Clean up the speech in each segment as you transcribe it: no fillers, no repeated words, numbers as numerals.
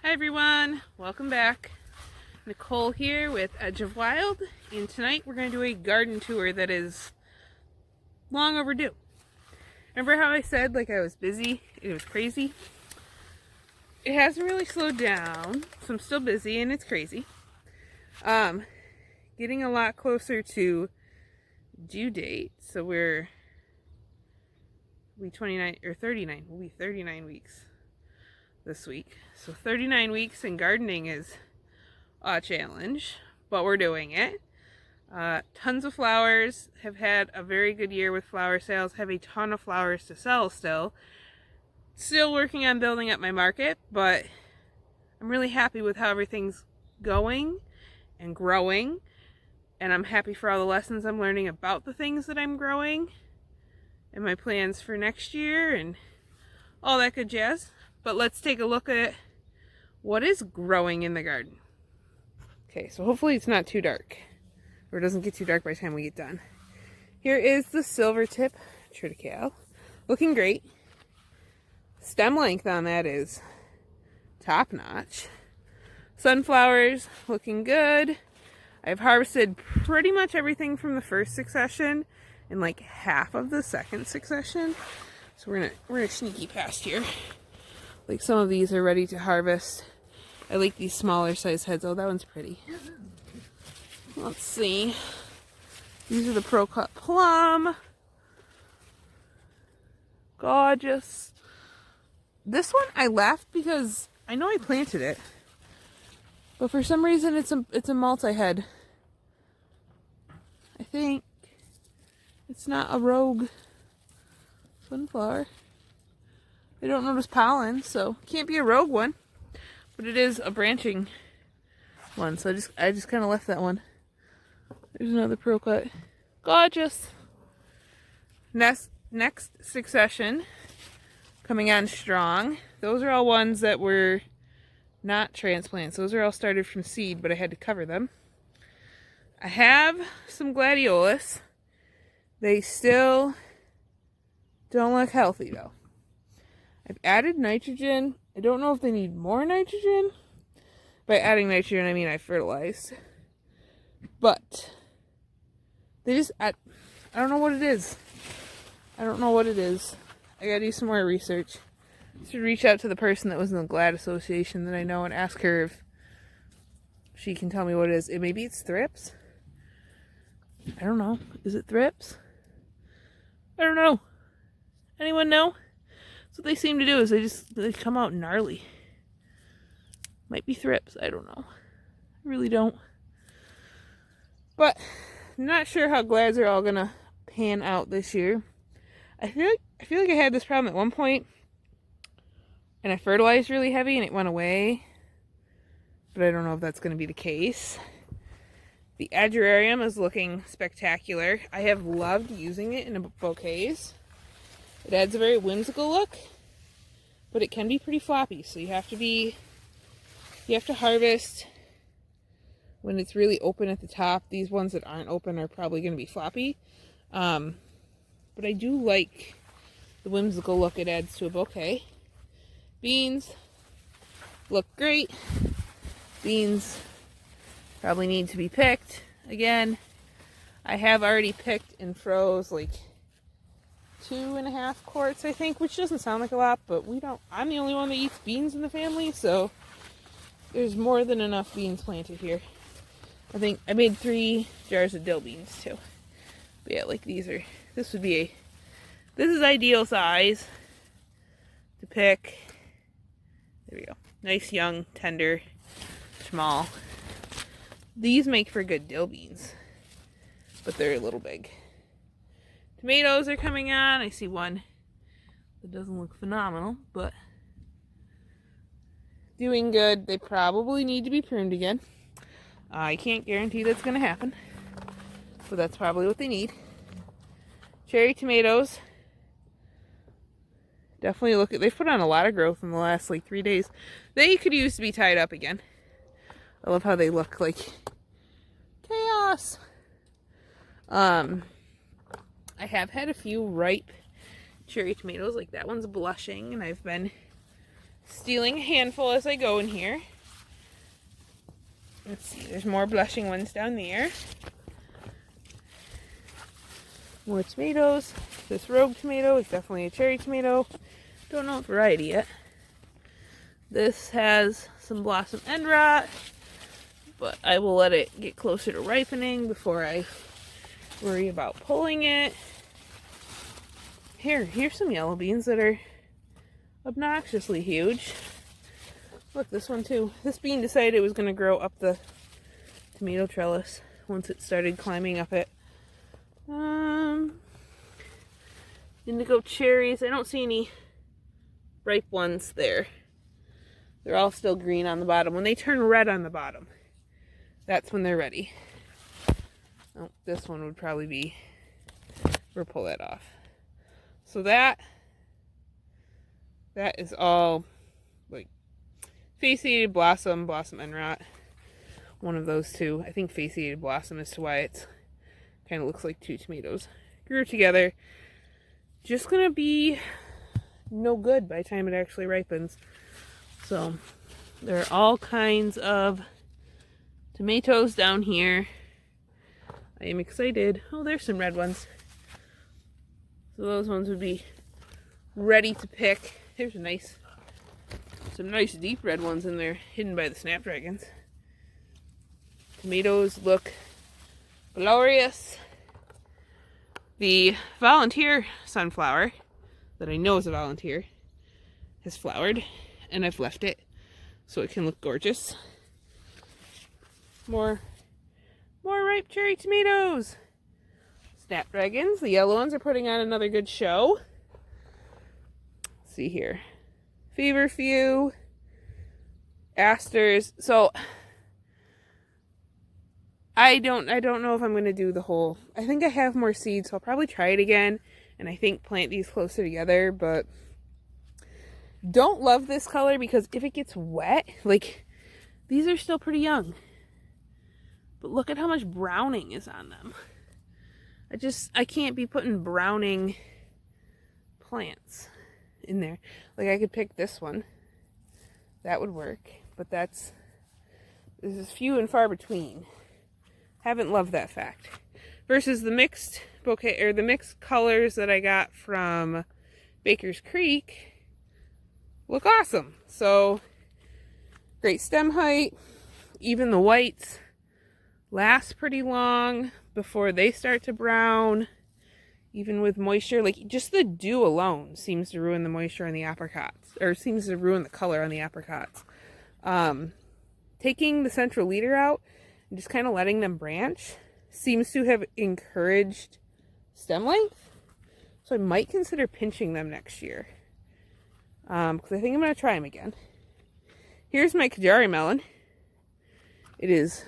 Hi everyone, welcome back. Nicole here with Edge of Wild, and tonight we're going to do a garden tour that is long overdue. Remember how I said I was busy? It was crazy. It hasn't really slowed down, so I'm still busy and it's crazy. Getting a lot closer to due date, so we'll be 29 or 39. We'll be 39 weeks this week. So 39 weeks in gardening is a challenge, but we're doing it. Tons of flowers. Have had a very good year with flower sales. Have a ton of flowers to sell still. Still working on building up my market, but I'm really happy with how everything's going and growing. And I'm happy for all the lessons I'm learning about the things that I'm growing and my plans for next year and all that good jazz. But let's take a look at what is growing in the garden. Okay, so hopefully it's not too dark, or it doesn't get too dark by the time we get done. Here is the silver tip triticale, looking great. Stem length on that is top notch. Sunflowers looking good. I've harvested pretty much everything from the first succession and like half of the second succession. So we're gonna sneaky past here. Like some of these are ready to harvest. I like these smaller size heads. Oh, that one's pretty. Let's see. These are the Pro Cut Plum. Gorgeous. This one I left because I know I planted it, but for some reason it's a multi-head. I think it's not a rogue sunflower. I don't notice pollen, so can't be a rogue one. But it is a branching one, so I just kind of left that one. There's another Pro Cut. Gorgeous. Next succession coming on strong. Those are all ones that were not transplants. Those are all started from seed, but I had to cover them. I have some gladiolus. They still don't look healthy though. I've added nitrogen. I don't know if they need more nitrogen. By adding nitrogen, I mean I fertilized. But they just, I don't know what it is. I don't know what it is. I gotta do some more research. I should reach out to the person that was in the Glad Association that I know and ask her if she can tell me what it is. Maybe it's thrips? I don't know. Is it thrips? I don't know. Anyone know? So what they seem to do is they come out gnarly. Might be thrips. I don't know. I really don't. But I'm not sure how glads are all gonna pan out this year. I feel like I had this problem at one point, and I fertilized really heavy and it went away. But I don't know if that's gonna be the case. The Agerarium is looking spectacular. I have loved using it in bouquets. It adds a very whimsical look, but it can be pretty floppy, so you have to harvest when it's really open at the top. These ones that aren't open are probably going to be floppy. But I do like the whimsical look it adds to a bouquet. Beans look great. Beans probably need to be picked. Again, I have already picked and froze like 2.5 quarts, I think, which doesn't sound like a lot, but I'm the only one that eats beans in the family, so there's more than enough beans planted here. I think I made 3 jars of dill beans too. But yeah, like this is ideal size to pick. There we go. Nice, young, tender, small. These make for good dill beans, but they're a little big. Tomatoes are coming on. I see one that doesn't look phenomenal, but doing good. They probably need to be pruned again. I can't guarantee that's going to happen, but that's probably what they need. Cherry tomatoes. Definitely they've put on a lot of growth in the last 3 days. They could use to be tied up again. I love how they look like chaos. I have had a few ripe cherry tomatoes, like that one's blushing, and I've been stealing a handful as I go in here. Let's see, there's more blushing ones down there. More tomatoes. This rogue tomato is definitely a cherry tomato. Don't know what variety yet. This has some blossom end rot, but I will let it get closer to ripening before I worry about pulling it. Here's some yellow beans that are obnoxiously huge. Look, this one too. This bean decided it was going to grow up the tomato trellis once it started climbing up it. Indigo cherries. I don't see any ripe ones there. They're all still green on the bottom. When they turn red on the bottom, that's when they're ready. Oh, this one would probably be, we'll pull that off. So that is all like faceated blossom, blossom end rot. One of those two. I think faceated blossom as to why it's kind of looks like two tomatoes grew together. Just gonna be no good by the time it actually ripens. So there are all kinds of tomatoes down here. I am excited. Oh, there's some red ones. So those ones would be ready to pick. There's some nice deep red ones in there hidden by the snapdragons. Tomatoes look glorious. The volunteer sunflower that I know is a volunteer has flowered, and I've left it so it can look gorgeous. More ripe cherry tomatoes. Snapdragons, the yellow ones, are putting on another good show. Let's see here. Feverfew, asters. So I don't know if I'm going to do the whole. I think I have more seeds, so I'll probably try it again. And I think plant these closer together, but don't love this color because if it gets wet, like these are still pretty young. But look at how much browning is on them. I can't be putting browning plants in there. Like I could pick this one. That would work, but this is few and far between. Haven't loved that fact. Versus the mixed bouquet, or the mixed colors that I got from Baker's Creek look awesome. So great stem height. Even the whites last pretty long before they start to brown. Even with moisture, like just the dew alone seems to ruin the moisture on the apricots, or seems to ruin the color on the apricots. Taking the central leader out and just kind of letting them branch seems to have encouraged stem length. So I might consider pinching them next year. Because I think I'm going to try them again. Here's my Kajari melon. It is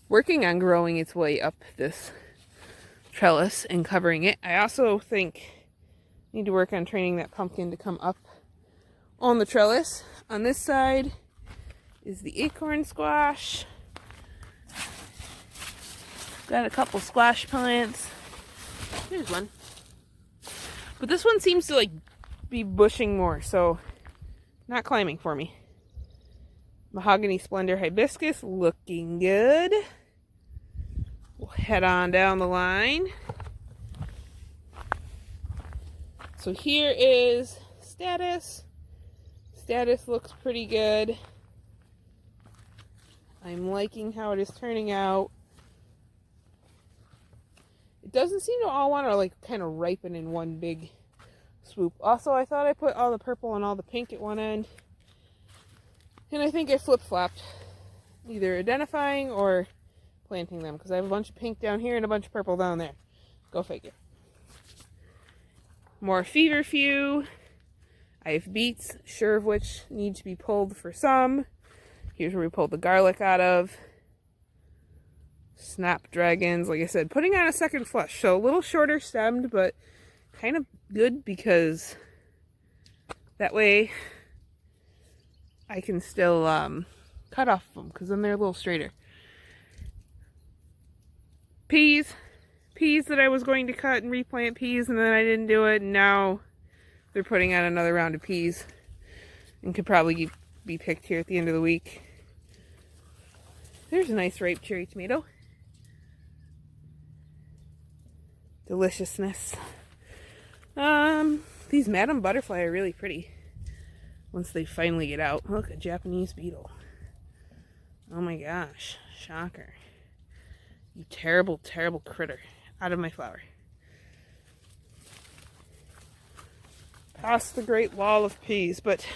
working on growing its way up this trellis and covering it. I also think I need to work on training that pumpkin to come up on the trellis. On this side is the acorn squash. Got a couple squash plants. Here's one. But this one seems to like be bushing more, so not climbing for me. Mahogany Splendor Hibiscus looking good. We'll head on down the line. So here is Status. Status looks pretty good. I'm liking how it is turning out. It doesn't seem to all want to like kind of ripen in one big swoop. Also, I thought I put all the purple and all the pink at one end. And I think I flip-flopped. Either identifying or planting them. Because I have a bunch of pink down here and a bunch of purple down there. Go figure. More feverfew. I have beets, sure of which need to be pulled for some. Here's where we pulled the garlic out of. Snapdragons, like I said, putting on a second flush. So a little shorter stemmed, but kind of good because that way I can still cut off them because then they're a little straighter. Peas that I was going to cut and replant peas and then I didn't do it, and now they're putting on another round of peas. and could probably be picked here at the end of the week. There's a nice ripe cherry tomato. Deliciousness. These Madame Butterfly are really pretty once they finally get out. Look, a Japanese beetle. Oh my gosh, shocker. You terrible, terrible critter. Out of my flower. Past the Great Wall of Peas, but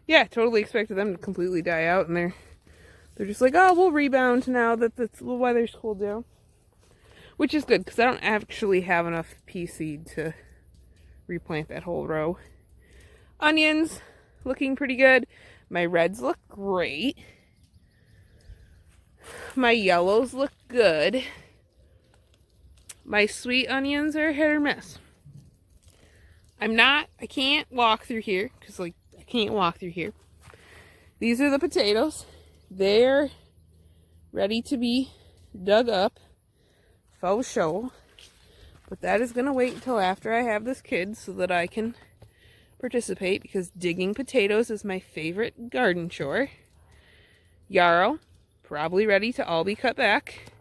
yeah, totally expected them to completely die out, and they're just like, oh, we'll rebound now that the weather's cooled down. Which is good, because I don't actually have enough pea seed to replant that whole row. Onions, looking pretty good. My reds look great. My yellows look good. My sweet onions are hit or miss. I can't walk through here, because I can't walk through here. These are the potatoes. They're ready to be dug up. Faux show. But that is going to wait until after I have this kid so that I can participate, because digging potatoes is my favorite garden chore. Yarrow, probably ready to all be cut back.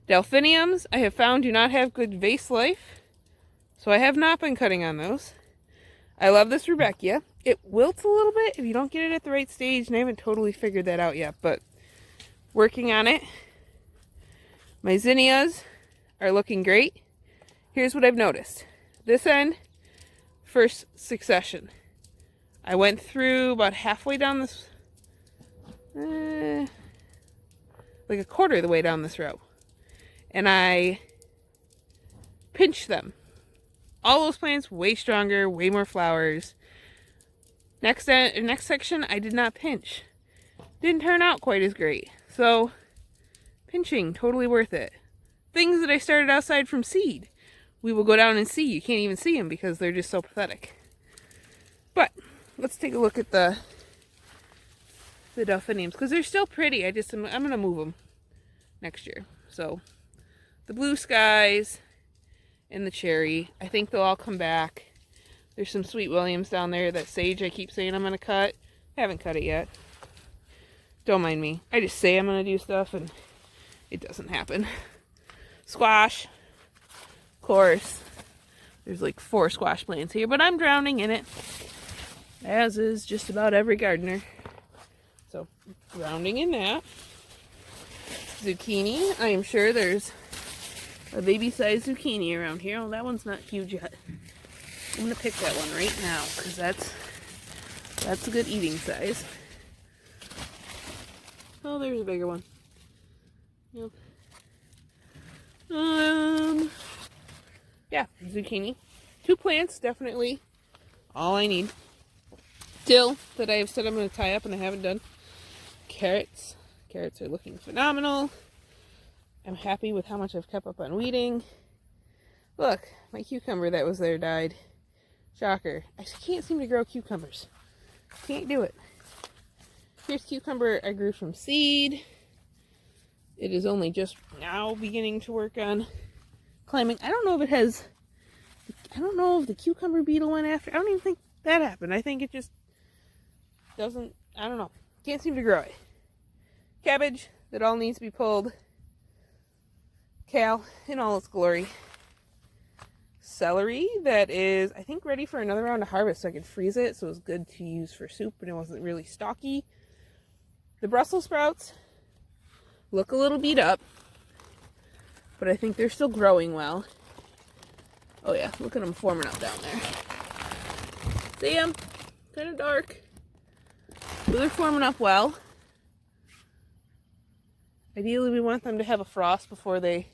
Delphiniums, I have found, do not have good vase life, so I have not been cutting on those. I love this Rudbeckia. It wilts a little bit if you don't get it at the right stage, and I haven't totally figured that out yet, but working on it. My zinnias are looking great. Here's what I've noticed. This end, first succession. I went through about halfway down this, like a quarter of the way down this row, and I pinched them. All those plants way stronger, way more flowers. Next section, I did not pinch. Didn't turn out quite as great. So, pinching, totally worth it. Things that I started outside from seed, we will go down and see. You can't even see them because they're just so pathetic. But, let's take a look at the delphiniums, because they're still pretty. I'm going to move them next year. So, the blue skies and the cherry, I think they'll all come back. There's some Sweet Williams down there. That sage I keep saying I'm going to cut. I haven't cut it yet. Don't mind me. I just say I'm going to do stuff and it doesn't happen. Squash. Of course. There's like 4 squash plants here, but I'm drowning in it. As is just about every gardener. So, drowning in that. Zucchini. I am sure there's a baby-sized zucchini around here. Oh, that one's not huge yet. I'm going to pick that one right now, because that's a good eating size. Oh, there's a bigger one. Yep. Yeah, zucchini. 2 plants, definitely all I need. Dill that I have said I'm going to tie up and I haven't done. Carrots. Carrots are looking phenomenal. I'm happy with how much I've kept up on weeding. Look, my cucumber that was there died. Shocker. I can't seem to grow cucumbers. Can't do it. Here's cucumber I grew from seed. It is only just now beginning to work on climbing. I don't know if the cucumber beetle went after. I don't even think that happened. I think it just doesn't, I don't know. Can't seem to grow it. Cabbage that all needs to be pulled. Kale in all its glory. Celery that is, I think, ready for another round of harvest, so I could freeze it, so it was good to use for soup and it wasn't really stocky. The Brussels sprouts look a little beat up, but I think they're still growing well. Oh yeah, look at them forming up down there. See them? Kind of dark. But they're forming up well. Ideally, we want them to have a frost before they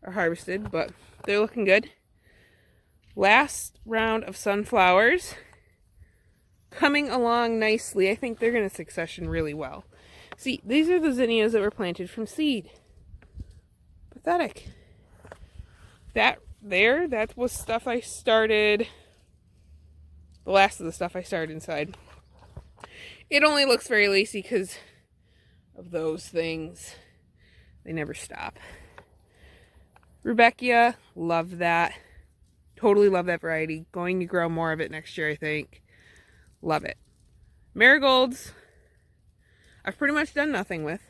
are harvested, but they're looking good. Last round of sunflowers coming along nicely. I think they're going to succession really well. See, these are the zinnias that were planted from seed. Pathetic. That was stuff I started, the last of the stuff I started inside. It only looks very lacy because of those things. They never stop. Rudbeckia, love that. Totally love that variety. Going to grow more of it next year, I think. Love it. Marigolds, I've pretty much done nothing with.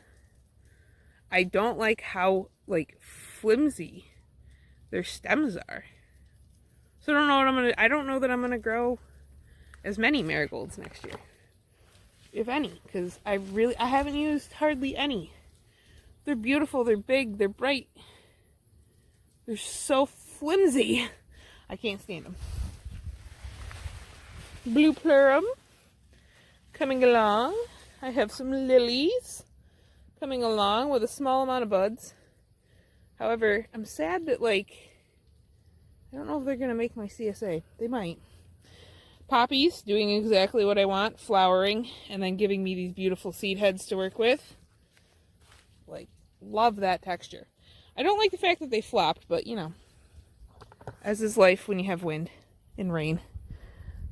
I don't like how, like, flimsy their stems are. So I don't know that I'm gonna grow as many marigolds next year, if any, because I haven't used hardly any. They're beautiful, they're big, they're bright. They're so flimsy. I can't stand them. Blue plurum coming along. I have some lilies coming along with a small amount of buds. However, I'm sad that, like, I don't know if they're going to make my CSA. They might. Poppies, doing exactly what I want, flowering, and then giving me these beautiful seed heads to work with. Like, love that texture. I don't like the fact that they flopped, but, you know, as is life when you have wind and rain.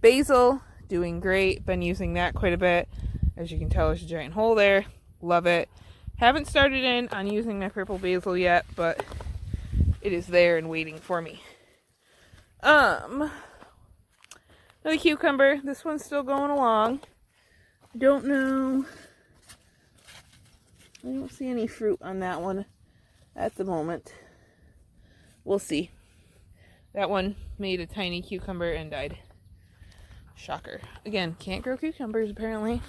Basil, doing great. Been using that quite a bit. As you can tell, there's a giant hole there. Love it. Haven't started in on using my purple basil yet, but it is there and waiting for me. Another cucumber. This one's still going along. I don't know. I don't see any fruit on that one at the moment. We'll see. That one made a tiny cucumber and died. Shocker. Again, can't grow cucumbers apparently.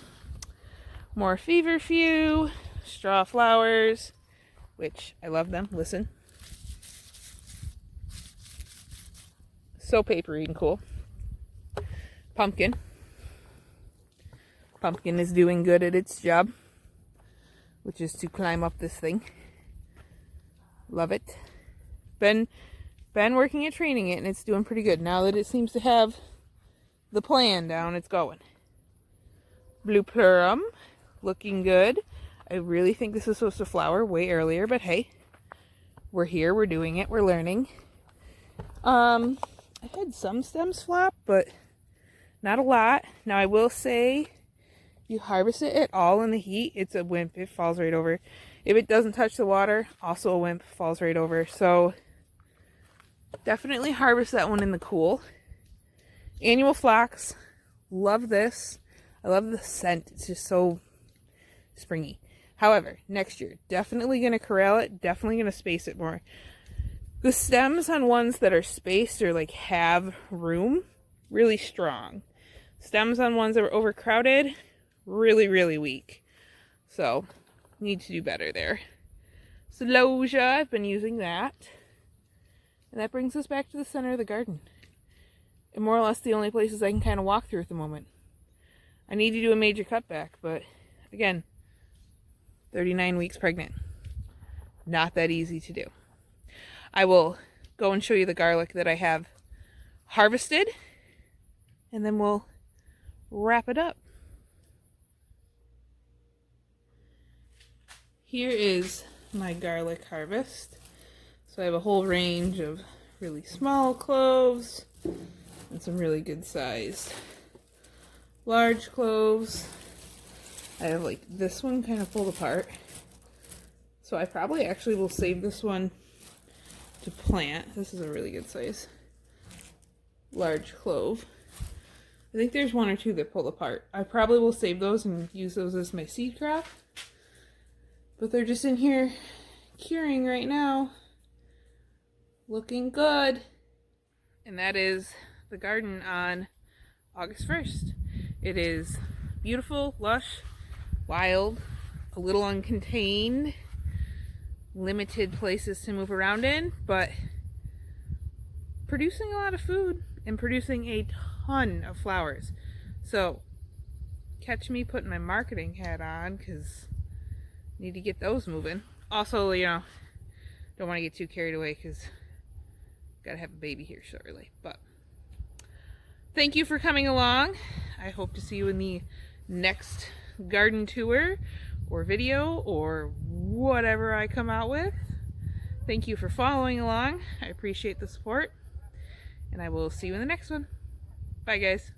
More feverfew, straw flowers, which I love them. Listen. So papery and cool. Pumpkin. Pumpkin is doing good at its job, which is to climb up this thing. Love it. Been working at training it, and it's doing pretty good. Now that it seems to have the plan down, it's going. Blue plurum, looking good. I really think this is supposed to flower way earlier, but hey, we're here, we're doing it, we're learning. I had some stems flop, but not a lot. Now I will say, if you harvest it at all in the heat, it's a wimp. It falls right over. If it doesn't touch the water, also a wimp, falls right over. So definitely harvest that one in the cool. Annual phlox, love this. I love the scent. It's just so springy. However, next year, definitely going to corral it. Definitely going to space it more. The stems on ones that are spaced or like have room, really strong. Stems on ones that are overcrowded, really, really weak. So, need to do better there. Celosia, I've been using that. And that brings us back to the center of the garden. And more or less the only places I can kind of walk through at the moment. I need to do a major cutback, but again, 39 weeks pregnant. Not that easy to do. I will go and show you the garlic that I have harvested, and then we'll wrap it up. Here is my garlic harvest. So I have a whole range of really small cloves and some really good sized large cloves. I have like this one kind of pulled apart. So I probably actually will save this one to plant. This is a really good size large clove. I think there's one or two that pull apart. I probably will save those and use those as my seed crop. But they're just in here curing right now. Looking good. And that is the garden on August 1st. It is beautiful, lush, wild, a little uncontained, limited places to move around in, but producing a lot of food and producing a ton of flowers. So catch me putting my marketing hat on, because I need to get those moving. Also, you know, don't want to get too carried away because gotta have a baby here shortly. But thank you for coming along. I hope to see you in the next garden tour or video or whatever I come out with. Thank you for following along. I appreciate the support, and I will see you in the next one. Bye, guys.